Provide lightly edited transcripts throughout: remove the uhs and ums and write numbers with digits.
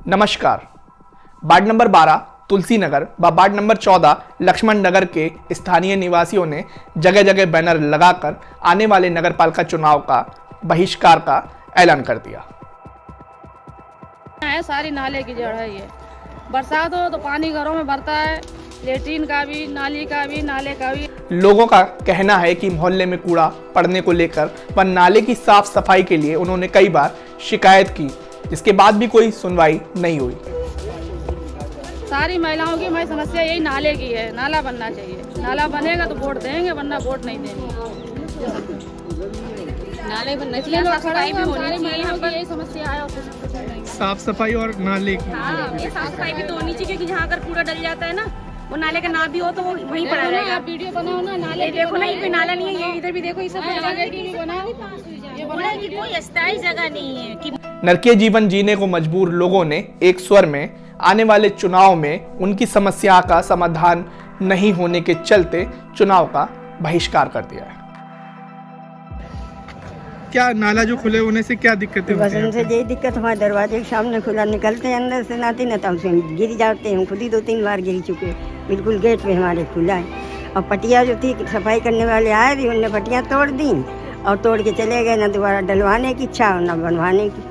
नमस्कार। Ward number 12 Tulsi Nagar व ward number 14 Lakshman नगर के स्थानीय निवासियों ने जगह जगह बैनर लगाकर आने वाले नगरपालिका चुनाव का बहिष्कार का ऐलान कर दिया। सारी नाले की जड़ है ये। बरसात हो तो पानी घरों में भरता है, लेट्रिन का भी, नाली का भी, नाले का भी। लोगों का कहना है कि मोहल्ले में कूड़ा पड़ने को लेकर व नाले की साफ सफाई के लिए उन्होंने कई बार शिकायत की, जिसके बाद भी कोई सुनवाई नहीं हुई। सारी महिलाओं की मैं समस्या यही नाले की है। नाला बनना चाहिए, नाला बनेगा तो वोट देंगे, वरना वोट नहीं देंगे। नाले बनना चाहिए, साफ सफाई भी होनी चाहिए। यहाँ पर यही समस्या है, साफ सफाई और नाले की। हाँ, ये साफ सफाई भी तो होनी चाहिए, क्योंकि जहाँ अगर कूड़ा डल जाता है ना, वो नाले का ना भी हो तो वो वहीं पड़ा रहेगा। वीडियो बनाओ ना, नाले देखो ना, ये कोई नाला नहीं है। ये इधर भी देखो, ये सब कोई अस्थायी जगह नहीं है। नरकीय जीवन जीने को मजबूर लोगों ने एक स्वर में आने वाले चुनाव में उनकी समस्या का समाधान नहीं होने के चलते चुनाव का बहिष्कार कर दिया है। क्या नाला जो खुले होने से क्या दिक्कतें होती हैं? बस उनसे यही दिक्कत, हमारे दरवाजे के सामने खुला, निकलते हैं अंदर से नाती ना, तब उसमें गिर जाते हैं। हम खुद ही 2-3 बार गिर चुके, बिल्कुल गेट पे हमारे खुला है। और पटिया जो थी, सफाई करने वाले आए भी, उनने पटियाँ तोड़ दी और तोड़ के चले गए। ना दोबारा डलवाने की इच्छा और ना बनवाने की।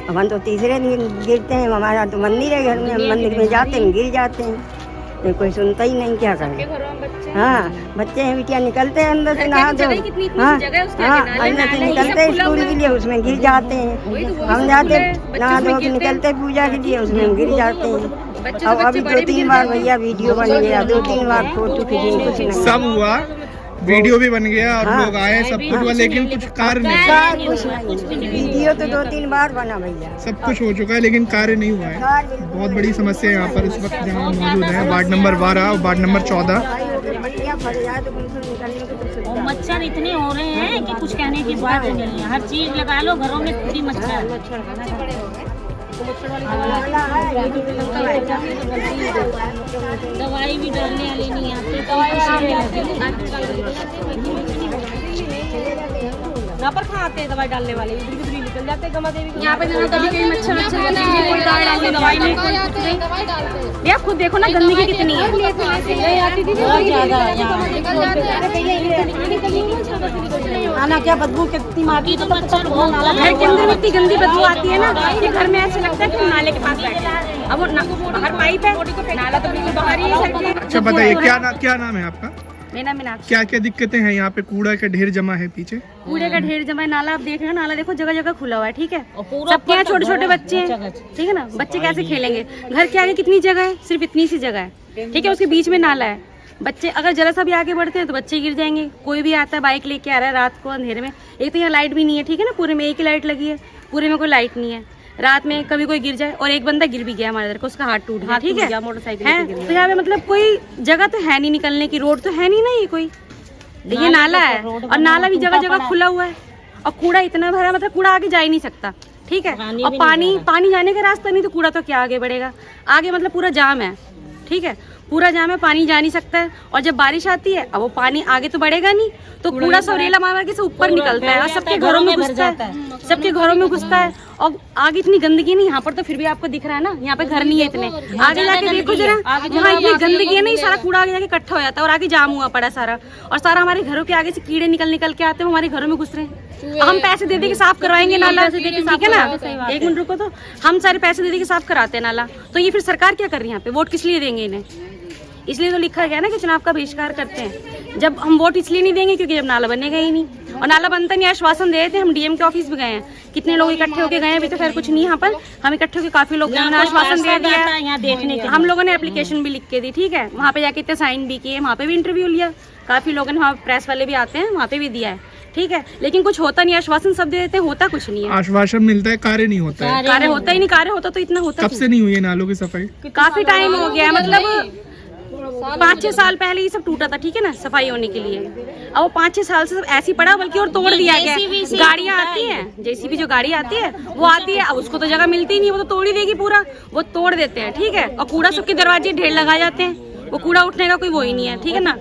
अब हम तो तीसरे दिन गिरते हैं। हमारा तो मंदिर है घर में, हम मंदिर में जाते हैं, गिर जाते हैं। तो कोई सुनता ही नहीं, क्या करें। हाँ, बच्चे हैं, बिटिया निकलते हैं अंदर से, नहा दो। हाँ, अंदर से निकलते हैं स्कूल के लिए, उसमें गिर जाते हैं। हम जाते नहा धो के निकलते पूजा के लिए, उसमें गिर जाते हैं। अब अभी 2-3 बार भैया वीडियो बन गया, 2-3 बार फोटो खींची, कुछ नहीं सब हुआ, वीडियो भी बन गया और लोग आए, सब कुछ हुआ, लेकिन कुछ कार्य नहीं। कुछ नहीं, वीडियो तो 2-3 बार बना भैया। सब कुछ हो चुका है लेकिन कार्य नहीं हुआ है। बहुत बड़ी समस्या है यहाँ पर इस वक्त जहाँ मौजूद है, वार्ड नंबर 12 और वार्ड नंबर 14। मच्छर इतने हो रहे हैं कि कुछ कहने की बात नहीं है। हर चीज लगा लो, घरों में पूरी मच्छर। दवाई भी डालने वाली नहीं आती, यहाँ पर कहाँ आते हैं दवाई डालने वाले, इधर भी निकल जाते हैं गमा देवी। यहाँ पे कभी कभी मच्छर दवाई नहीं। आप खुद देखो ना, गंदगी कितनी है, बहुत ज्यादा। आना क्या बदबू कितनी मारती, तो मच्छर घर के अंदर इतनी गंदी बदबू आती है ना कि घर में ऐसा लगता है कि नाले के पास बैठे हैं। अब वो बाहर पाइप है, नाला तो बिल्कुल बाहर ही है। अच्छा बताइए, क्या नाम है आपका? मेरा मीनाक्षी। क्या क्या दिक्कतें हैं यहाँ पे? कूड़ा का ढेर जमा है पीछे, कूड़े का ढेर जमा है। नाला आप देख रहे हैं, नाला देखो जगह जगह खुला हुआ है, ठीक है। सबके यहाँ छोटे छोटे बच्चे हैं, ठीक है ना। बच्चे कैसे खेलेंगे? घर के आगे कितनी जगह है? सिर्फ इतनी सी जगह है, ठीक है। उसके बीच में नाला है। बच्चे अगर जरा सा भी आगे बढ़ते हैं तो बच्चे गिर जाएंगे। कोई भी आता है बाइक लेके आ रहा है रात को अंधेरे में, एक तो यहाँ लाइट भी नहीं है, ठीक है ना। पूरे में एक ही लाइट लगी है, पूरे में कोई लाइट नहीं है। रात में कभी कोई गिर जाए, और एक बंदा गिर भी गया हमारे इधर को, उसका हाथ टूट गया, ठीक है, मोटरसाइकिल। तो यहाँ पे मतलब कोई जगह तो है नहीं निकलने की, रोड तो है नहीं ना। ये कोई ये नाला है, और नाला भी जगह जगह खुला हुआ है, और कूड़ा इतना भरा, मतलब कूड़ा आगे जा ही नहीं सकता, ठीक है। और पानी जाने का रास्ता नहीं, तो कूड़ा तो क्या आगे बढ़ेगा? आगे मतलब पूरा जाम है, ठीक है, पूरा जाम है, पानी जा नहीं सकता है। और जब बारिश आती है, अब वो पानी आगे तो बढ़ेगा नहीं, तो कूड़ा सब रेला मार के से ऊपर निकलता है और सबके घरों में घुसता है, सबके घरों में घुसता है। और आगे इतनी गंदगी नहीं, यहाँ पर तो फिर भी आपको दिख रहा है ना, यहाँ पे घर नहीं है इतने। आगे जाके देखो जरा, वहाँ इतनी गंदगी है नहीं, सारा कूड़ा आगे जाके इकट्ठा हो जाता है और आगे जाम हुआ पड़ा सारा। और सारा हमारे घरों के आगे से कीड़े निकल के आते हैं, हमारे घरों में घुस रहे हैं। हम पैसे दे के साफ करवाएंगे नाला, ठीक है ना। 1 मिनट रुको, तो हम सारे पैसे दे के साफ कराते हैं नाला, तो ये फिर सरकार क्या कर रही है यहाँ पे? वोट किस लिए देंगे इन्हें? इसलिए तो लिखा गया ना कि चुनाव का बहिष्कार करते हैं। जब हम वोट इसलिए नहीं देंगे क्योंकि जब नाला बनेगा ही नहीं, और नाला बनता नहीं। आश्वासन दे रहे थे, हम डीएम के ऑफिस भी गए हैं, कितने लोग इकट्ठे होके गए हैं, अभी तो खैर कुछ नहीं यहाँ पर। हम इकट्ठे होकर काफी लोग आश्वासन दे दिया, हम लोगों ने एप्लीकेशन भी लिख के दी, ठीक है। वहाँ पे जाके इतने साइन भी किए, वहाँ पे भी इंटरव्यू लिया, काफी लोगों ने, वहाँ प्रेस वाले भी आते हैं, वहाँ पे भी दिया है, ठीक है। लेकिन कुछ होता नहीं, आश्वासन सब दे देते हैं, होता कुछ नहीं है। आश्वासन मिलता है, कार्य नहीं होता है। कार्य होता ही नहीं, कार्य होता तो इतना होता। कब से नहीं हुई है नालों की सफाई? काफी टाइम हो गया, मतलब 5-6 साल पहले ये सब टूटा था, ठीक है ना, सफाई होने के लिए। अब वो 5-6 साल से सब ऐसे ही पड़ा, बल्कि और तोड़ दिया गया। गाड़ियाँ आती हैं, जेसीबी जो गाड़ी आती है वो आती है, अब उसको तो जगह मिलती ही नहीं, वो तो तोड़ ही देगी पूरा, वो तोड़ देते हैं, ठीक है। और कूड़ा सबके दरवाजे ढेर लगा जाते हैं, वो कूड़ा उठने का कोई वो ही नहीं है, ठीक है ना।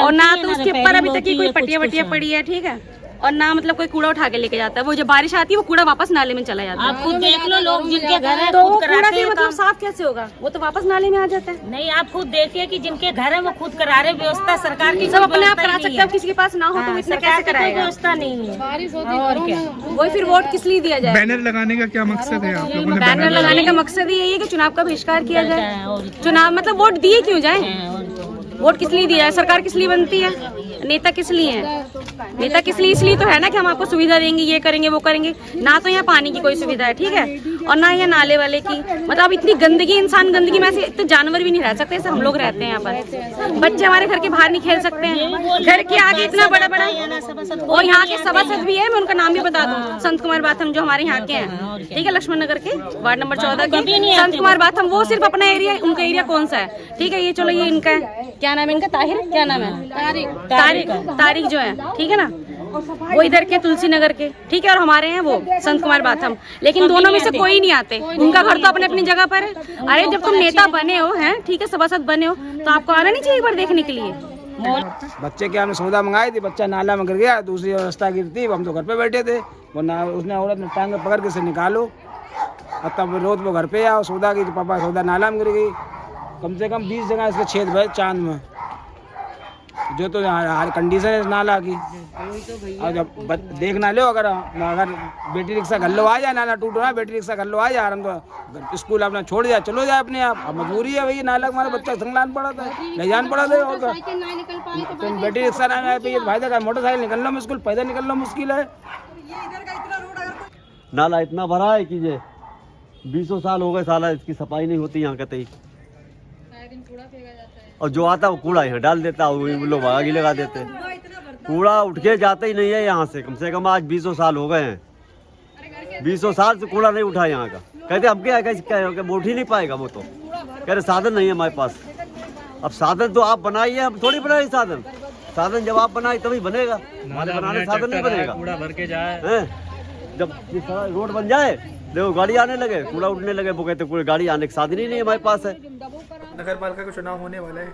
और ना तो उसके ऊपर अभी तक की कोई पटिया वटिया पड़ी है, ठीक है। और ना मतलब कोई कूड़ा उठा के लेके जाता है। वो जब बारिश आती है वो कूड़ा वापस नाले में चला जाता है। आप खुद देख लो, लोग जिनके घर है तो वो खुद कूड़ा कराते फिर हैं मतलब काम। साफ कैसे होगा? वो तो वापस नाले में आ जाता है। नहीं, आप खुद देखिए कि जिनके घर है वो खुद करा रहे। व्यवस्था सरकार की सब अपने आप व्यवस्था करा ही सकते नहीं हैं, है। किसी के पास ना हो तो वो इतना सरकार कैसे की कोई कराएगा? व्यवस्था नहीं है। बारिश होती और क्या? वही फिर वोट किस लिए दिया जाए? बैनर लगाने का क्या मकसद है आप लोगों ने? बैनर लगाने का मकसद ही यही है कि चुनाव का बहिष्कार किया जाए। और चुनाव मतलब वोट दिए क्यों जाए? क्या? वोट किस लिए दिया जाए? सरकार किस लिए बनती है? नेता किस लिए है? नेता किस लिए? इसलिए तो है ना कि हम आपको सुविधा देंगे, ये करेंगे, वो करेंगे। ना तो यहाँ पानी की कोई सुविधा है, ठीक है, और ना यहाँ नाले वाले की। मतलब इतनी गंदगी, इंसान गंदगी में ऐसे तो जानवर भी नहीं रह सकते, ऐसे हम लोग रहते हैं यहाँ पर। बच्चे हमारे घर के बाहर नहीं खेल सकते हैं, घर के आगे इतना बड़ा बड़ा। और यहाँ के सभासद भी है, मैं उनका नाम भी बता दूं, संत कुमार बाथम, जो हमारे यहाँ के हैं, ठीक है, लक्ष्मण नगर के वार्ड नंबर 14 के संत कुमार बाथम। वो सिर्फ अपना एरिया, उनका एरिया कौन सा है, ठीक है, ये चलो ये इनका है, क्या नाम है इनका? ताहिर, क्या नाम है? तारिक जो है, ठीक है ना, वो इधर के तुलसी नगर के, ठीक है, और हमारे हैं वो संत कुमार बाथम। लेकिन दोनों में से कोई नहीं आते, उनका घर तो अपने अपनी जगह पर है। अरे जब तुम नेता बने हो, हैं, ठीक है, सभासद बने हो, तो आपको आना नहीं चाहिए एक बार देखने के लिए? बच्चे के हमने सौदा मंगाई थी, बच्चा नाला में गिर गया, दूसरी व्यवस्था गिरती, हम तो घर पे बैठे थे। वो ना उसने औरत ने टांग पकड़ के से निकालो, और तब रोज वो घर पे आओ सौदा की, तो पापा सौदा नाला में गिर गई। कम से कम 20 जगह इसके छेद भरे चांद में, जो तो हर कंडीशन है नाला की। और जब देख ना लो, अगर बैटरी रिक्शा घर लो आ जाए, नाला टूट रहा है, बैटरी रिक्शा घर लो आ जाए, हम तो स्कूल अपना छोड़ जाए, चलो जाए अपने आप। अब मजबूरी है भैया, नाला हमारा बच्चा संगलान पड़ा था, ले जान पड़ा था। और तो बैटरी रिक्शा ना आए भैया, भाई का मोटरसाइकिल निकलना मुश्किल, पैदल निकलना मुश्किल है। नाला इतना भरा है कि ये 20 साल हो गए साला इसकी सफाई नहीं होती यहाँ कतई। और जो आता है वो कूड़ा यहाँ डाल देता है, वो लोग आगे लगा देते हैं। कूड़ा उठ के जाता ही नहीं है यहाँ से कम आज 20 साल हो गए हैं। 20 साल से कूड़ा नहीं उठा यहाँ का। कहते अब क्या उठ ही नहीं पाएगा वो, तो कह रहे साधन नहीं है हमारे पास। अब साधन तो आप बनाइए, हम थोड़ी बनाए साधन। साधन जब आप बनाए तभी बनेगा, हमारे बनाने साधन नहीं बनेगा। कूड़ा भर के जाए, जब ये सारा रोड बन जाए, देखो गाड़ी आने लगे, कूड़ा उठने लगे, वो कहते कोई गाड़ी आने का साधन ही नहीं हमारे पास है। नगर पालिका का चुनाव होने वाला है,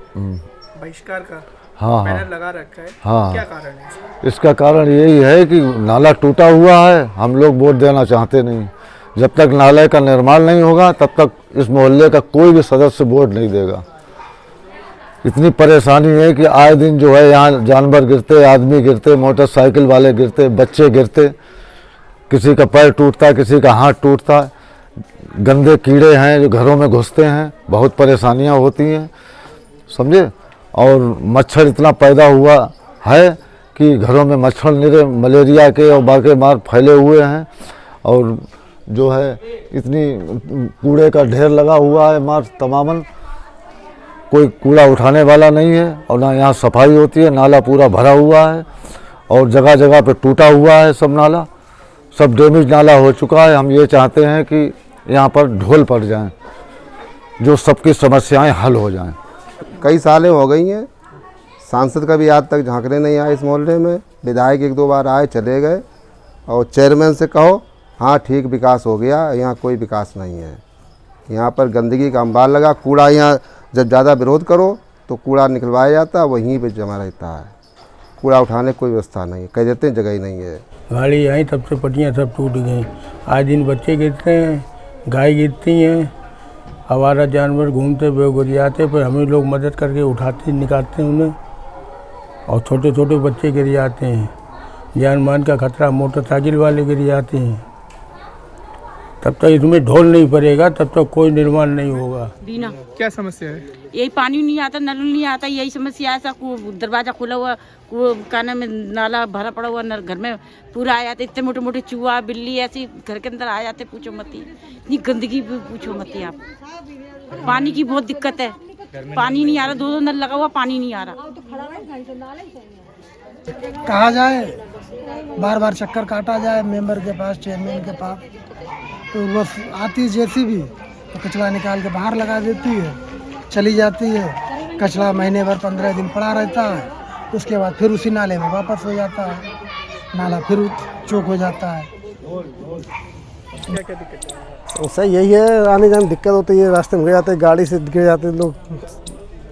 बहिष्कार का हाँ बैनर लगा रखा है, हाँ। क्या कारण है इसका? इसका कारण यही है कि नाला टूटा हुआ है, हम लोग वोट देना चाहते नहीं। जब तक नाले का निर्माण नहीं होगा तब तक इस मोहल्ले का कोई भी सदस्य वोट नहीं देगा। इतनी परेशानी है कि आए दिन जो है यहाँ जानवर गिरते, आदमी गिरते, मोटरसाइकिल वाले गिरते, बच्चे गिरते, किसी का पैर टूटता है, किसी का हाथ टूटता है। गंदे कीड़े हैं जो घरों में घुसते हैं, बहुत परेशानियां होती हैं, समझे। और मच्छर इतना पैदा हुआ है कि घरों में मच्छर निरे मलेरिया के और बाकी मार फैले हुए हैं। और जो है इतनी कूड़े का ढेर लगा हुआ है मार तमामन, कोई कूड़ा उठाने वाला नहीं है और ना यहाँ सफाई होती है। नाला पूरा भरा हुआ है और जगह जगह पे टूटा हुआ है, सब नाला, सब डैमेज नाला हो चुका है। हम ये चाहते हैं कि यहाँ पर ढोल पड़ जाएं, जो सबकी समस्याएं हल हो जाएं। कई सालें हो गई हैं, सांसद का भी आज तक झांकने नहीं आए इस मोहल्ले में। विधायक 1-2 बार आए, चले गए। और चेयरमैन से कहो हाँ ठीक विकास हो गया, यहाँ कोई विकास नहीं है। यहाँ पर गंदगी का अंबार लगा, कूड़ा यहाँ जब ज़्यादा विरोध करो तो कूड़ा निकलवाया जाता है, वहीं पे जमा रहता है। कूड़ा उठाने की कोई व्यवस्था नहीं है, कह देते हैं जगह ही नहीं है। गाड़ी आई तब से पट्टियाँ सब टूट गई। आज दिन बच्चे गिरते हैं, गाय गिरती हैं, आवारा जानवर घूमते गुरियाते, पर हमें लोग मदद करके उठाते निकालते हैं उन्हें। और छोटे छोटे बच्चे गिर जाते हैं, जान मान का खतरा, मोटरसाइकिल वाले गिर जाते हैं। तब तक इसमें ढोल नहीं पड़ेगा तब तक कोई निर्माण नहीं होगा। दीना, क्या समस्या है? यही पानी नहीं आता, नल नहीं आता, यही समस्या है। ऐसा दरवाजा खुला हुआ, काना में नाला भरा पड़ा हुआ, घर में पूरा आ जाते, इतने मोटे मोटे चूहा बिल्ली ऐसी घर के अंदर आ जाते, पूछो मत। इतनी गंदगी पूछो मत आप। पानी की बहुत दिक्कत है, पानी नहीं आ रहा, 2 नल लगा हुआ, पानी नहीं आ रहा। कहा जाए, बार बार चक्कर काटा जाए मेंबर के पास, चेयरमैन के पास, तो वो आती जैसी भी तो कचरा निकाल के बाहर लगा देती है, चली जाती है। कचरा महीने भर 15 दिन पड़ा रहता है, उसके बाद फिर उसी नाले में वापस हो जाता है, नाला फिर चौक हो जाता है। क्या क्या दिक्कत है? उससे यही है, आने जाने में दिक्कत होती है, रास्ते में गिर जाते, गाड़ी से गिर जाते लोग,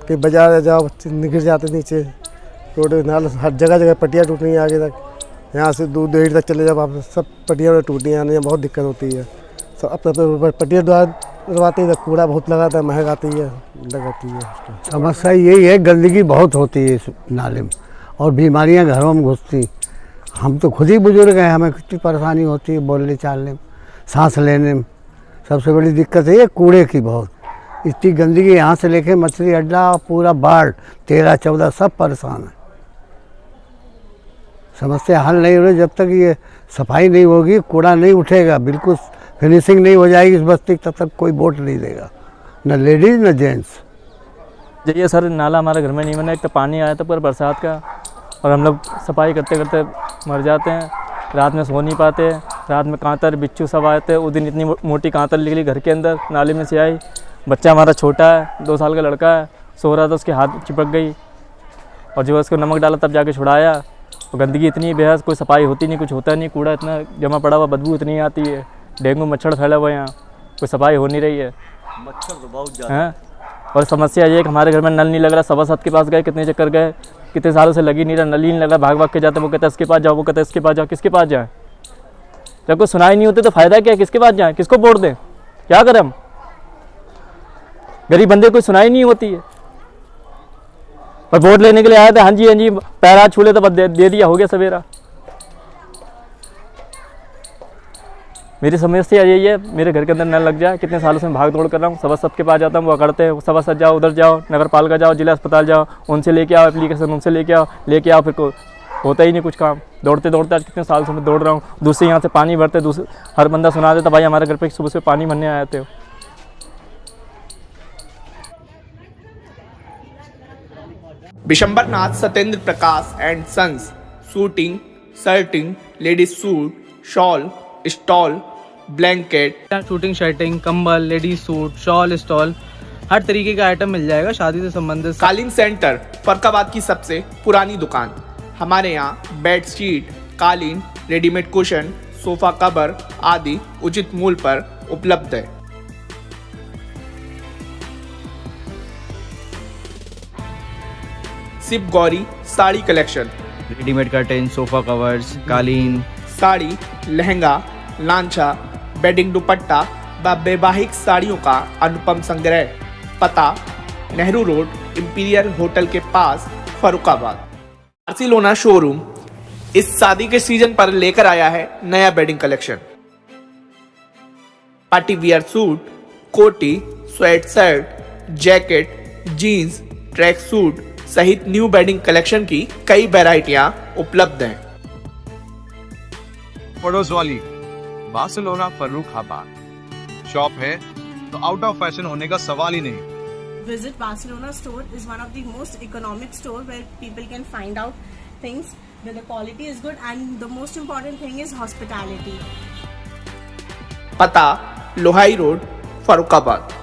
कहीं बाजार जाओ गिर जाते नीचे, रोड नाला हर जगह जगह पट्टियाँ टूट रही हैं आगे तक। यहाँ से दूर देर तक चले जाओ, आप सब पटिया टूटी आने में बहुत दिक्कत होती है। सब अपने पटिया डरवाते हैं, कूड़ा बहुत लगाता है, महक आती है, लगाती है। समस्या यही है, गंदगी बहुत होती है इस नाले में और बीमारियां घरों में घुसती। हम तो खुद ही बुजुर्ग हैं, हमें कितनी परेशानी होती है बोलने चालने में, सांस लेने में। सबसे बड़ी दिक्कत है ये कूड़े की, बहुत इतनी गंदगी। यहाँ से लेके मछली अड्डा पूरा बाढ़ 13-14 सब परेशान है। समस्या हल नहीं हो रही जब तक ये सफाई नहीं होगी, कूड़ा नहीं उठेगा, बिल्कुल फिनिशिंग नहीं हो जाएगी इस बस्ती, तब तक कोई वोट नहीं देगा, न लेडीज़ न जेंट्स। ये सर नाला हमारे घर में नहीं बना, एक तो पानी आया था पूरा बरसात का, और हम लोग सफाई करते करते मर जाते हैं। रात में सो नहीं पाते, रात में कांतर बिच्छू सब आए थे। उस दिन इतनी मोटी कांतर निकली घर के अंदर, नाले में से आई। बच्चा हमारा छोटा है, 2 साल का लड़का है, सो रहा था, उसके हाथ चिपक गई और जो उसको नमक डाला तब जाके छुड़ाया। तो गंदगी इतनी बेहद, कोई सफाई होती नहीं, कुछ होता नहीं, कूड़ा इतना जमा पड़ा हुआ, बदबू इतनी आती है, डेंगू मच्छर फैला हुआ है यहाँ, कोई सफाई हो नहीं रही है। मच्छर तो बहुत ज़्यादा हैं। और समस्या ये है कि हमारे घर में नल नहीं लग रहा। सभासद के पास गए, कितने चक्कर गए, कितने सालों से लगी नहीं रहा, नल ही नहीं लगा, भाग के जाते। वो कहता है इसके पास जाओ, वो कहता है इसके पास जाओ। किसके पास जाए? जब कोई सुनाई नहीं होती तो फायदा क्या है? किसके पास जाए? किसको वोट दें? क्या करें हम? गरीब बंदे कोई सुनाई नहीं होती है। और वोट लेने के लिए आए थे, हाँ जी पैर हाथ छू ले तो बस दे दिया, हो गया सवेरा। मेरी समस्या यही है, मेरे घर के अंदर नल लग जाए। कितने सालों से मैं भाग दौड़ कर रहा हूँ, सभासद के पास जाता हूँ, वो करते हैं, सभासद जाओ, उधर जाओ, नगर पालिका जाओ, जिला अस्पताल जाओ, उनसे लेके आओ एप्लीकेशन, उनसे लेके आओ, फिर को होता ही नहीं कुछ काम। दौड़ते दौड़ते आज कितने साल से मैं दौड़ रहा हूँ। दूसरे यहाँ से पानी भरते, दूसरे हर बंदा सुना देता भाई हमारे घर पे सुबह से पानी भरने आए थे। Vishambharnath Satyendra Prakash and sons suiting, shirting, ladies suit, shawl, stole, blanket, suiting, shirting, कंबल, लेडीज सूट, शॉल, स्टॉल, हर तरीके का आइटम मिल जाएगा शादी से संबंधित। कालीन सेंटर फरकाबाद की सबसे पुरानी दुकान। हमारे यहाँ बेडशीट, कालीन, रेडीमेड कुशन, सोफा कवर आदि उचित मूल्य पर उपलब्ध है। Shiv Gauri sari collection, readymade curtain, sofa covers, कालीन, साड़ी, लहंगा, लांछा, बेडिंग दुपट्टा व वैवाहिक साड़ियों का अनुपम संग्रह। पता नेहरू रोड, इंपीरियल होटल के पास, फरुखाबाद। बार्सिलोना शोरूम इस शादी के सीजन पर लेकर आया है नया bedding collection. Party wear suit, कोटी, sweatshirt, jacket, jeans, tracksuit सहित न्यू बेडिंग कलेक्शन की कई वैरायटियां उपलब्ध हैं। पड़ोस वाली बार्सिलोना फर्रुखाबाद शॉप है तो आउट ऑफ फैशन होने का सवाल ही नहीं। Visit Barcelona store is one of the most economic store where people can find out things where the quality is good and the most important thing is hospitality. पता Lohai road, Farrukhabad.